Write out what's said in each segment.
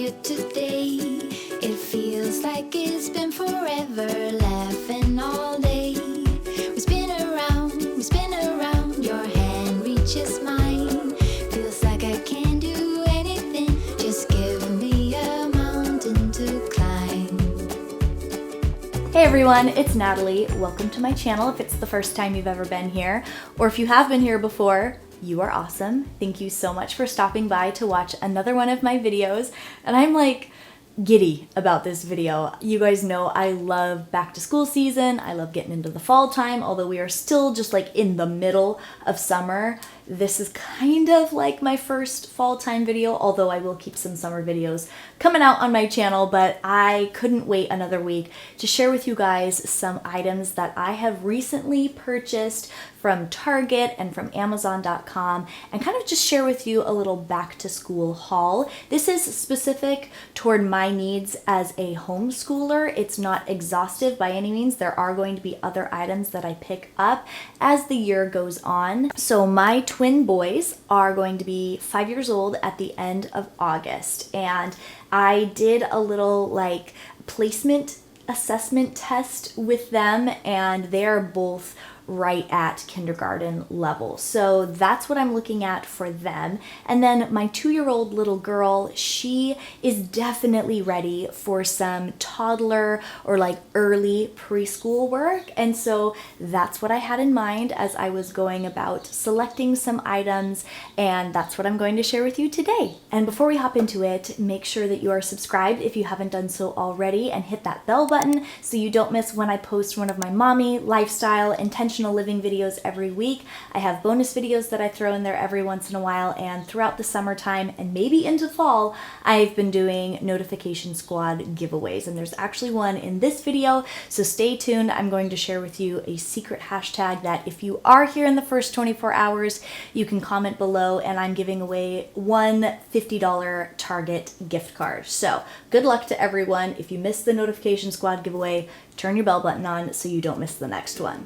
you today. It feels like it's been forever, laughing all day. We spin around, your hand reaches mine. Feels like I can't do anything, just give me a mountain to climb. Hey everyone, it's Natalie. Welcome to my channel if it's the first time you've ever been here, or if you have been here before, you are awesome. Thank you so much for stopping by to watch another one of my videos. And I'm like giddy about this video. You guys know I love back to school season. I love getting into the fall time, although we are still just like in the middle of summer. This is kind of like my first fall time video, although I will keep some summer videos coming out on my channel, but I couldn't wait another week to share with you guys some items that I have recently purchased from Target and from Amazon.com and kind of just share with you a little back to school haul. This is specific toward my needs as a homeschooler. It's not exhaustive by any means. There are going to be other items that I pick up as the year goes on. So my twin boys are going to be 5 years old at the end of August, and I did a little like placement assessment test with them, and they're both right at kindergarten level. So that's what I'm looking at for them. And then my 2-year-old little girl, she is definitely ready for some toddler or like early preschool work. And so that's what I had in mind as I was going about selecting some items, and that's what I'm going to share with you today. And before we hop into it, make sure that you are subscribed if you haven't done so already, and hit that bell button so you don't miss when I post one of my mommy, lifestyle, intentional living videos every week. I have bonus videos that I throw in there every once in a while, and throughout the summertime and maybe into fall, I've been doing Notification Squad giveaways, and there's actually one in this video, so stay tuned. I'm going to share with you a secret hashtag that if you are here in the first 24 hours, you can comment below, and I'm giving away one $50 Target gift card. So good luck to everyone. If you missed the Notification Squad giveaway, turn your bell button on so you don't miss the next one.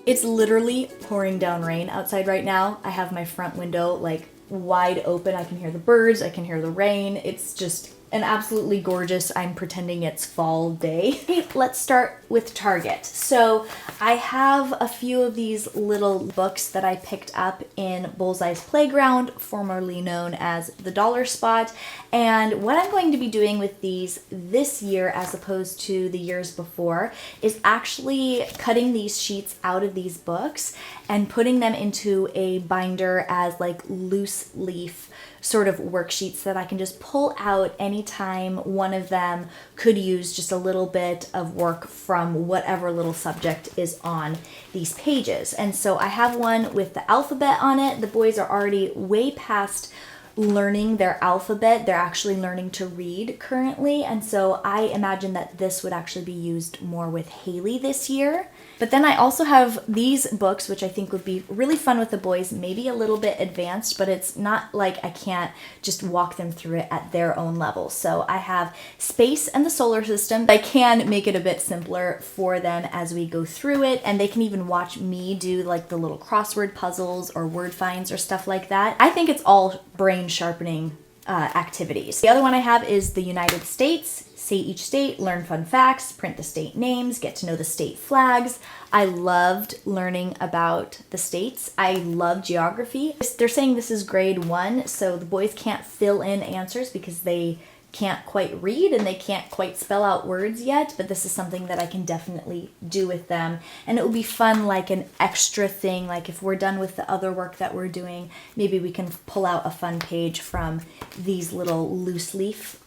It's literally pouring down rain outside right now. I have my front window like wide open. I can hear the birds, I can hear the rain. It's just an absolutely gorgeous, I'm pretending it's fall day. Okay, let's start with Target. So I have a few of these little books that I picked up in Bullseye's Playground, formerly known as the Dollar Spot. And what I'm going to be doing with these this year, as opposed to the years before, is actually cutting these sheets out of these books and putting them into a binder as like loose leaf sort of worksheets that I can just pull out anytime one of them could use just a little bit of work from whatever little subject is on these pages. And so I have one with the alphabet on it. The boys are already way past learning their alphabet. They're actually learning to read currently, and so I imagine that this would actually be used more with Haley this year. But then I also have these books, which I think would be really fun with the boys, maybe a little bit advanced, but it's not like I can't just walk them through it at their own level. So I have Space and the Solar System. I can make it a bit simpler for them as we go through it, and they can even watch me do like the little crossword puzzles or word finds or stuff like that. I think it's all brain sharpening activities. The other one I have is the United States. Say each state, learn fun facts, print the state names, get to know the state flags. I loved learning about the states. I love geography. They're saying this is grade 1, so the boys can't fill in answers because they can't quite read and they can't quite spell out words yet, but this is something that I can definitely do with them. And it will be fun, like an extra thing, like if we're done with the other work that we're doing, maybe we can pull out a fun page from these little loose leaf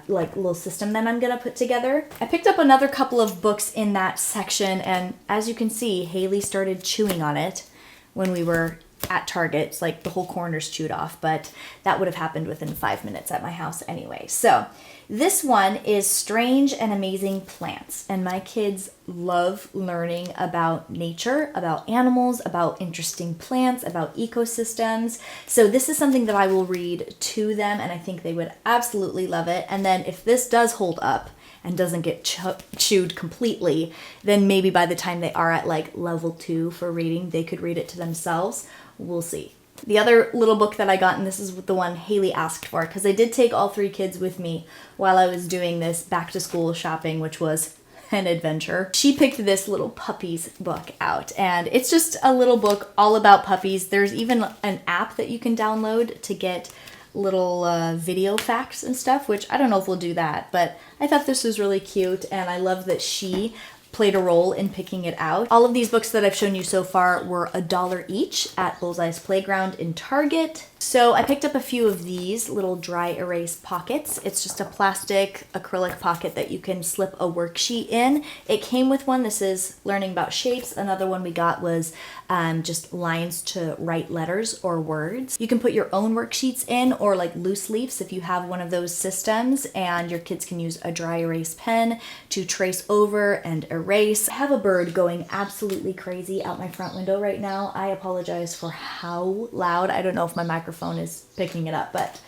like little system that I'm gonna put together. I picked up another couple of books in that section, and as you can see, Haley started chewing on it when we were at Target. It's like the whole corner's chewed off, but that would have happened within 5 minutes at my house anyway. So this one is Strange and Amazing Plants, and my kids love learning about nature, about animals, about interesting plants, about ecosystems. So this is something that I will read to them, and I think they would absolutely love it. And then if this does hold up and doesn't get chewed completely, then maybe by the time they are at like level 2 for reading, they could read it to themselves. We'll see. The other little book that I got, and this is the one Haley asked for, because I did take all 3 kids with me while I was doing this back to school shopping, which was an adventure. She picked this little puppies book out, and it's just a little book all about puppies. There's even an app that you can download to get little video facts and stuff, which I don't know if we'll do that, but I thought this was really cute, and I love that she played a role in picking it out. All of these books that I've shown you so far were $1 each at Bullseye's Playground in Target. So I picked up a few of these little dry erase pockets. It's just a plastic acrylic pocket that you can slip a worksheet in. It came with one. This is learning about shapes. Another one we got was just lines to write letters or words. You can put your own worksheets in, or like loose leaves if you have one of those systems, and your kids can use a dry erase pen to trace over and erase. I have a bird going absolutely crazy out my front window right now. I apologize for how loud. I don't know if my microphone is picking it up, but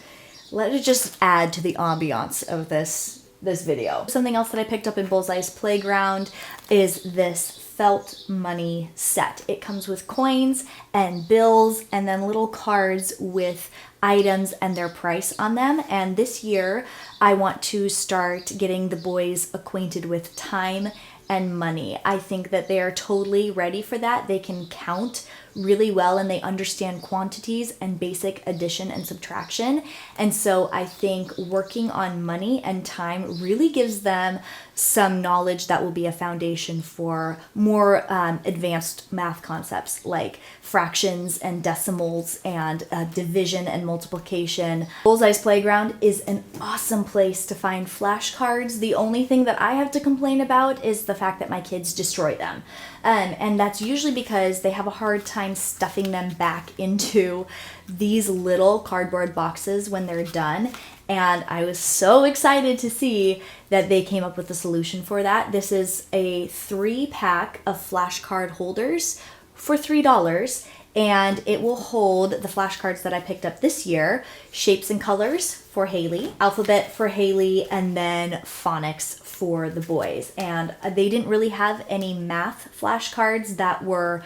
let it just add to the ambiance of this video. Something else that I picked up in Bullseye's Playground is this felt money set. It comes with coins and bills and then little cards with items and their price on them. And this year I want to start getting the boys acquainted with time and money. I think that they are totally ready for that. They can count really well and they understand quantities and basic addition and subtraction. And so I think working on money and time really gives them some knowledge that will be a foundation for more advanced math concepts like fractions and decimals and division and multiplication. Bullseye's Playground is an awesome place to find flashcards. The only thing that I have to complain about is the fact that my kids destroy them. And that's usually because they have a hard time stuffing them back into these little cardboard boxes when they're done. And I was so excited to see that they came up with a solution for that. This is a 3-pack of flashcard holders for $3. And it will hold the flashcards that I picked up this year: shapes and colors for Haley, alphabet for Haley, and then phonics for the boys. And they didn't really have any math flashcards that were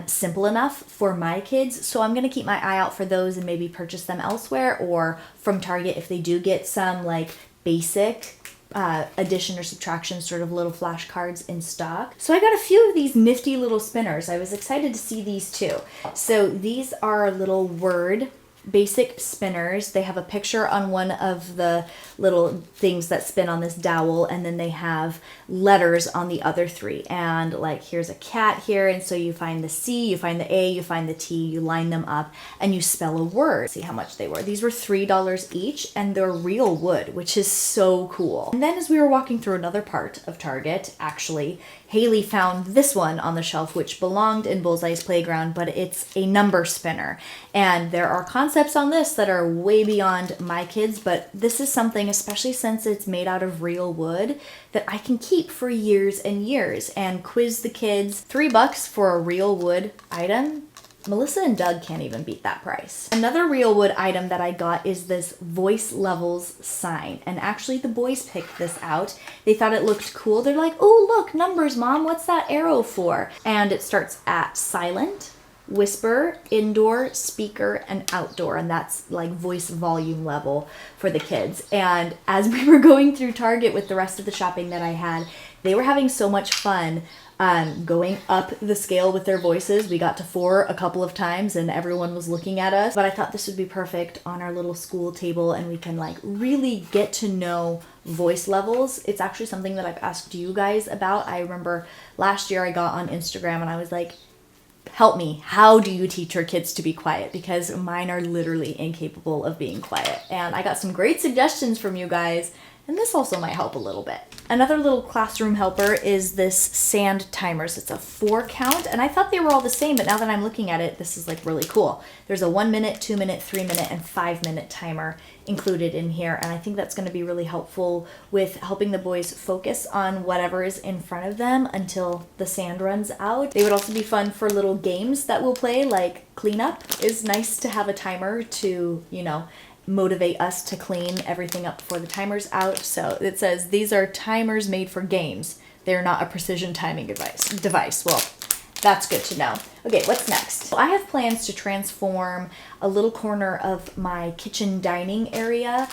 simple enough for my kids, so I'm going to keep my eye out for those and maybe purchase them elsewhere or from Target if they do get some like basic addition or subtraction sort of little flashcards in stock. So I got a few of these nifty little spinners. I was excited to see these too. So these are little word basic spinners. They have a picture on one of the little things that spin on this dowel, and then they have letters on the other 3. And like here's a cat here, and so you find the C, you find the A, you find the T, you line them up, and you spell a word. See how much they were. These were $3 each, and they're real wood, which is so cool. And then as we were walking through another part of Target, actually, Haley found this one on the shelf, which belonged in Bullseye's Playground, but it's a number spinner. And there are concepts on this that are way beyond my kids, but this is something, especially since it's made out of real wood, that I can keep for years and years and quiz the kids. $3 for a real wood item. Melissa and Doug can't even beat that price. Another real wood item that I got is this voice levels sign. And actually the boys picked this out. They thought it looked cool. They're like, oh, look, numbers, Mom. What's that arrow for? And it starts at silent, whisper, indoor, speaker, and outdoor. And that's like voice volume level for the kids. And as we were going through Target with the rest of the shopping that I had, they were having so much fun going up the scale with their voices. We got to 4 a couple of times and everyone was looking at us. But I thought this would be perfect on our little school table and we can like really get to know voice levels. It's actually something that I've asked you guys about. I remember last year I got on Instagram and I was like, help me, how do you teach your kids to be quiet? Because mine are literally incapable of being quiet. And I got some great suggestions from you guys, and this also might help a little bit. Another little classroom helper is this sand timers. It's a 4 count, and I thought they were all the same, but now that I'm looking at it, this is like really cool. There's a 1 minute, 2 minute, 3 minute, and 5 minute timer included in here, and I think that's going to be really helpful with helping the boys focus on whatever is in front of them until the sand runs out. They would also be fun for little games that we'll play, like cleanup. It's nice to have a timer to, you know, motivate us to clean everything up before the timer's out. So it says these are timers made for games. They're not a precision timing device. Well, that's good to know. Okay, what's next? So I have plans to transform a little corner of my kitchen dining area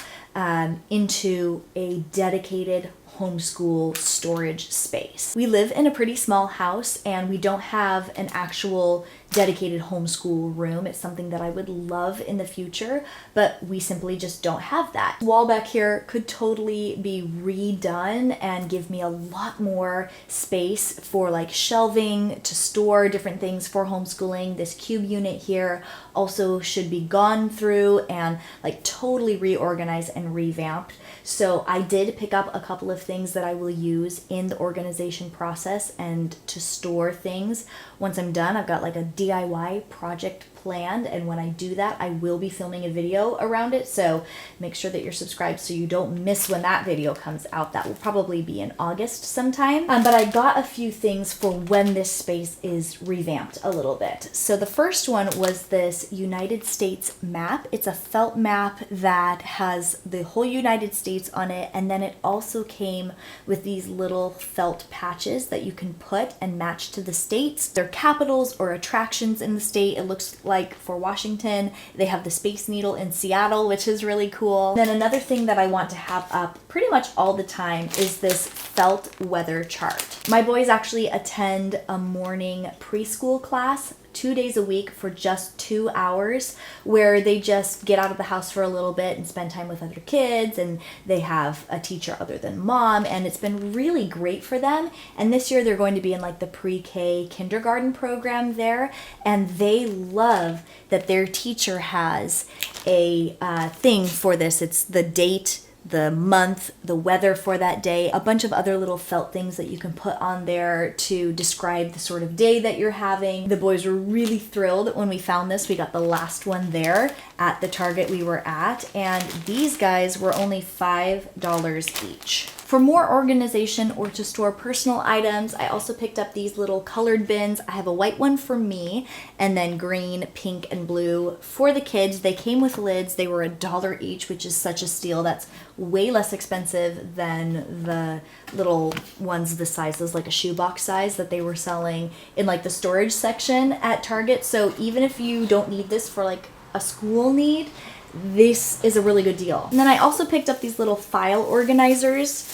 into a dedicated homeschool storage space. We live in a pretty small house and we don't have an actual dedicated homeschool room. It's something that I would love in the future, but we simply just don't have that. Wall back here could totally be redone and give me a lot more space for like shelving to store different things for homeschooling. This cube unit here also should be gone through and like totally reorganized and revamped. So I did pick up a couple of things that I will use in the organization process and to store things. Once I'm done, I've got like a DIY project planned, and when I do that, I will be filming a video around it, so make sure that you're subscribed so you don't miss when that video comes out. That will probably be in August sometime. But I got a few things for when this space is revamped a little bit. So the first one was this United States map. It's a felt map that has the whole United States on it, and then it also came with these little felt patches that you can put and match to the states, their capitals or attractions in the state. It looks like for Washington, they have the Space Needle in Seattle, which is really cool. Then another thing that I want to have up pretty much all the time is this felt weather chart. My boys actually attend a morning preschool class 2 days a week for just 2 hours, where they just get out of the house for a little bit and spend time with other kids, and they have a teacher other than mom, and it's been really great for them. And this year they're going to be in like the pre-K kindergarten program there, and they love that their teacher has a thing for this. It's the date, the month, the weather for that day, a bunch of other little felt things that you can put on there to describe the sort of day that you're having. The boys were really thrilled when we found this. We got the last one there at the Target we were at, and these guys were only $5 each. For more organization or to store personal items, I also picked up these little colored bins. I have a white one for me, and then green, pink, and blue for the kids. They came with lids. They were $1 each, which is such a steal. That's way less expensive than the little ones the sizes, like a shoebox size that they were selling in like the storage section at Target. So even if you don't need this for like a school need, this is a really good deal. And then I also picked up these little file organizers,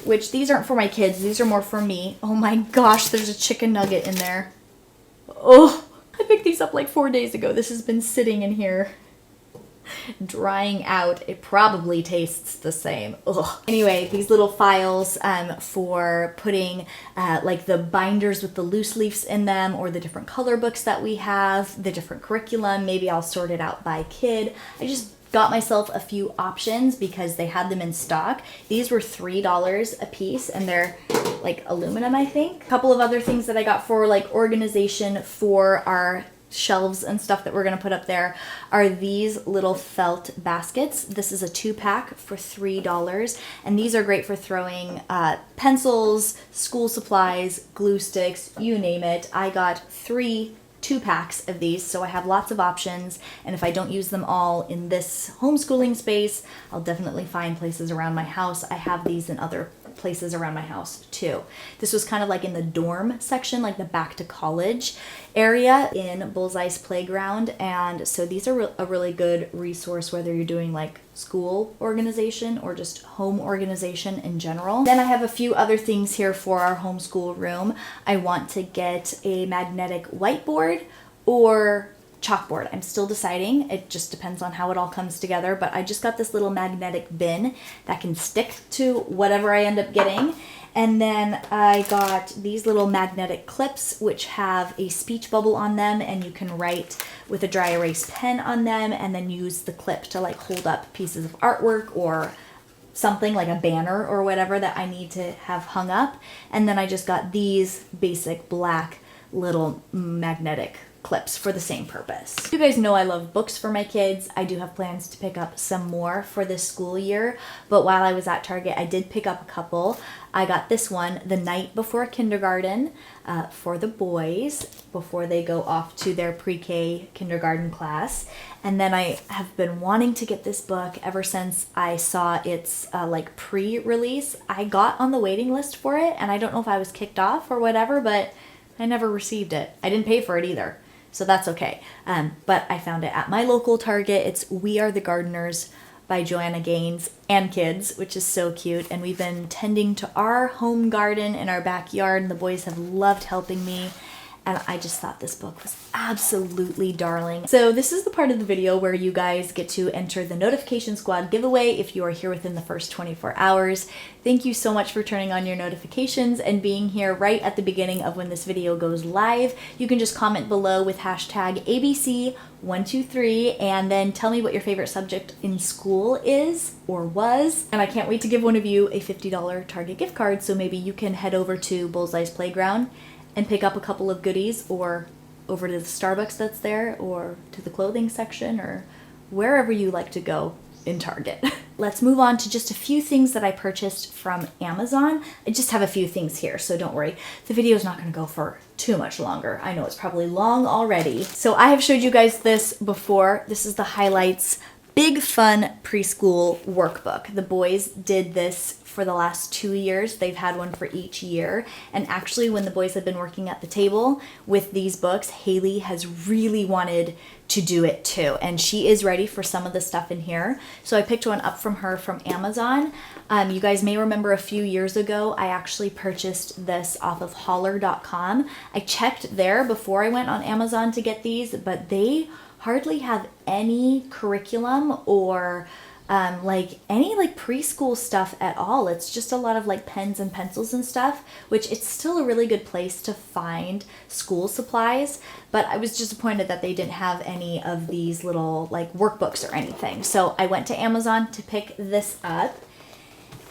which these aren't for my kids. These are more for me. Oh my gosh, there's a chicken nugget in there. Oh, I picked these up like 4 days ago. This has been sitting in here drying out. It probably tastes the same. Ugh. Anyway, these little files for putting like the binders with the loose leaves in them, or the different color books that we have, the different curriculum. Maybe I'll sort it out by kid. I just got myself a few options because they had them in stock. These were $3 a piece, and they're like aluminum, I think. A couple of other things that I got for like organization for our shelves and stuff that we're going to put up there are these little felt baskets. This is a 2-pack for $3, and these are great for throwing pencils, school supplies, glue sticks, you name it. I got 3 2-packs of these, so I have lots of options, and if I don't use them all in this homeschooling space, I'll definitely find places around my house. I have these in other places around my house too. This was kind of like in the dorm section, like the back to college area in Bullseye's playground, and so these are a really good resource whether you're doing like school organization or just home organization in general. Then I have a few other things here for our homeschool room. I want to get a magnetic whiteboard or chalkboard. I'm still deciding. It just depends on how it all comes together, but I just got this little magnetic bin that can stick to whatever I end up getting. And then I got these little magnetic clips which have a speech bubble on them, and you can write with a dry erase pen on them and then use the clip to like hold up pieces of artwork or something like a banner or whatever that I need to have hung up. And then I just got these basic black little magnetic clips for the same purpose. You guys know I love books for my kids. I do have plans to pick up some more for this school year, but while I was at Target, I did pick up a couple. I got this one, The Night Before Kindergarten, for the boys before they go off to their pre-K kindergarten class. And then I have been wanting to get this book ever since I saw its like pre-release. I got on the waiting list for it, and I don't know if I was kicked off or whatever, but I never received it. I didn't pay for it either, so that's okay. But I found it at my local Target. It's We Are the Gardeners by Joanna Gaines and Kids, which is so cute. And we've been tending to our home garden in our backyard, and the boys have loved helping me. And I just thought this book was absolutely darling. So this is the part of the video where you guys get to enter the Notification Squad giveaway if you are here within the first 24 hours. Thank you so much for turning on your notifications and being here right at the beginning of when this video goes live. You can just comment below with hashtag ABC123 and then tell me what your favorite subject in school is or was. And I can't wait to give one of you a $50 Target gift card, so maybe you can head over to Bullseye's Playground and pick up a couple of goodies, or over to the Starbucks that's there, or to the clothing section, or wherever you like to go in Target. Let's move on to just a few things that I purchased from Amazon. I just have a few things here, so don't worry. The video is not going to go for too much longer. I know it's probably long already. So I have showed you guys this before. This is the Highlights Big Fun Preschool Workbook. The boys did this for the last 2 years. They've had one for each year. And actually, when the boys have been working at the table with these books, Haley has really wanted to do it too. And she is ready for some of the stuff in here. So I picked one up from her from Amazon. You guys may remember a few years ago, I actually purchased this off of holler.com. I checked there before I went on Amazon to get these, but they hardly have any curriculum or any preschool stuff at all. It's just a lot of like pens and pencils and stuff, which it's still a really good place to find school supplies. But I was disappointed that they didn't have any of these little like workbooks or anything. So I went to Amazon to pick this up.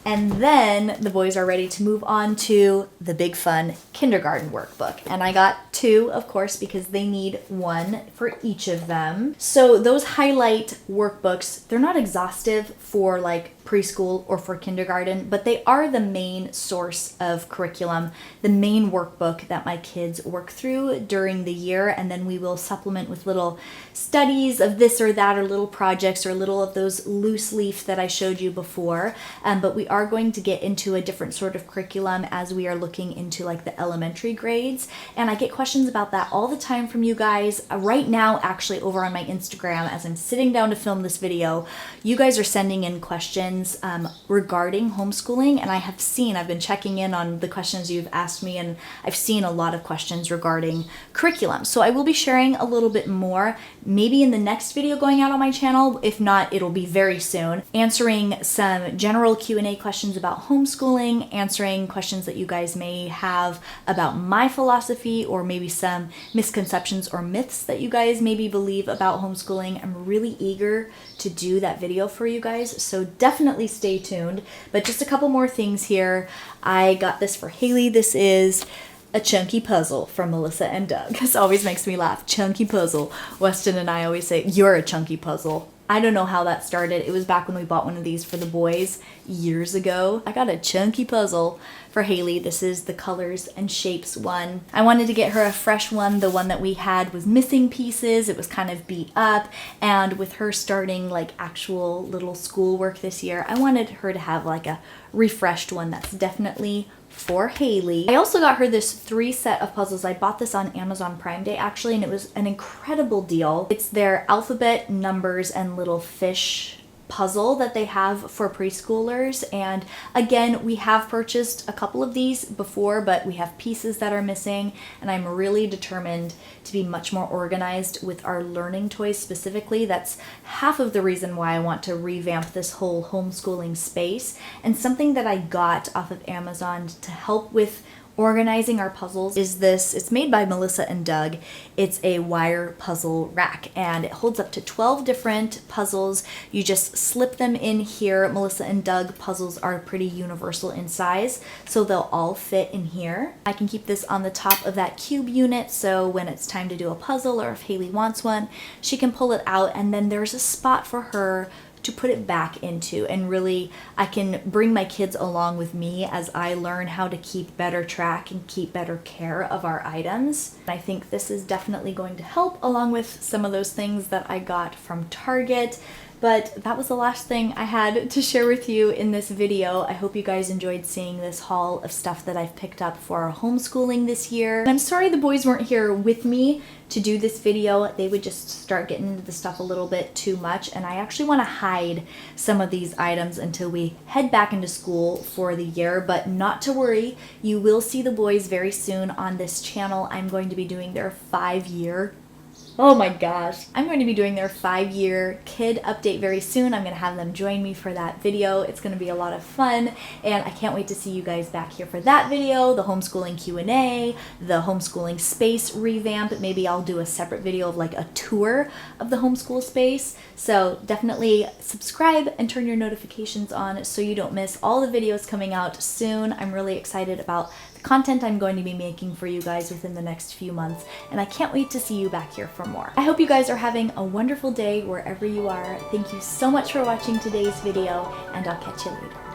And then the boys are ready to move on to the Big Fun Kindergarten Workbook. And I got two, of course, because they need one for each of them. So those highlight workbooks, they're not exhaustive for like preschool or for kindergarten, but they are the main source of curriculum, the main workbook that my kids work through during the year. And then we will supplement with little studies of this or that, or little projects, or little of those loose leaf that I showed you before. But we are going to get into a different sort of curriculum as we are looking into like the elementary grades. And I get questions about that all the time from you guys. Right now, actually over on my Instagram, as I'm sitting down to film this video, you guys are sending in questions regarding homeschooling. And I've been checking in on the questions you've asked me, and I've seen a lot of questions regarding curriculum. So I will be sharing a little bit more, maybe in the next video going out on my channel. If not, it'll be very soon, answering some general Q&A questions about homeschooling, answering questions that you guys may have about my philosophy, or maybe some misconceptions or myths that you guys maybe believe about homeschooling. I'm really eager to do that video for you guys, so definitely stay tuned. But just a couple more things here. I got this for Haley. This is a chunky puzzle from Melissa and Doug. This always makes me laugh. Chunky puzzle. Weston and I always say, "You're a chunky puzzle." I don't know how that started. It was back when we bought one of these for the boys years ago. I got a chunky puzzle for Haley. This is the colors and shapes one. I wanted to get her a fresh one. The one that we had was missing pieces. It was kind of beat up. And with her starting like actual little schoolwork this year, I wanted her to have like a refreshed one that's definitely for Haley. I also got her this 3 set of puzzles. I bought this on Amazon Prime Day actually, and it was an incredible deal. It's their alphabet, numbers, and little fish puzzle that they have for preschoolers. And again, we have purchased a couple of these before, but we have pieces that are missing, and I'm really determined to be much more organized with our learning toys specifically. That's half of the reason why I want to revamp this whole homeschooling space. And something that I got off of Amazon to help with organizing our puzzles is this. It's made by Melissa and Doug. It's a wire puzzle rack, and it holds up to 12 different puzzles. You just slip them in here. Melissa and Doug puzzles are pretty universal in size, so they'll all fit in here. I can keep this on the top of that cube unit, so when it's time to do a puzzle, or if Haley wants one, she can pull it out, and then there's a spot for her to put it back into. And really, I can bring my kids along with me as I learn how to keep better track and keep better care of our items. I think this is definitely going to help, along with some of those things that I got from Target. But that was the last thing I had to share with you in this video. I hope you guys enjoyed seeing this haul of stuff that I've picked up for our homeschooling this year. And I'm sorry the boys weren't here with me to do this video. They would just start getting into the stuff a little bit too much, and I actually want to hide some of these items until we head back into school for the year. But not to worry, you will see the boys very soon on this channel. I'm going to be doing their 5-year, oh my gosh, I'm going to be doing their 5-year kid update very soon. I'm going to have them join me for that video. It's going to be a lot of fun, and I can't wait to see you guys back here for that video, the homeschooling Q&A, the homeschooling space revamp. Maybe I'll do a separate video of like a tour of the homeschool space. So definitely subscribe and turn your notifications on so you don't miss all the videos coming out soon. I'm really excited about the content I'm going to be making for you guys within the next few months, and I can't wait to see you back here for more. I hope you guys are having a wonderful day wherever you are. Thank you so much for watching today's video, and I'll catch you later.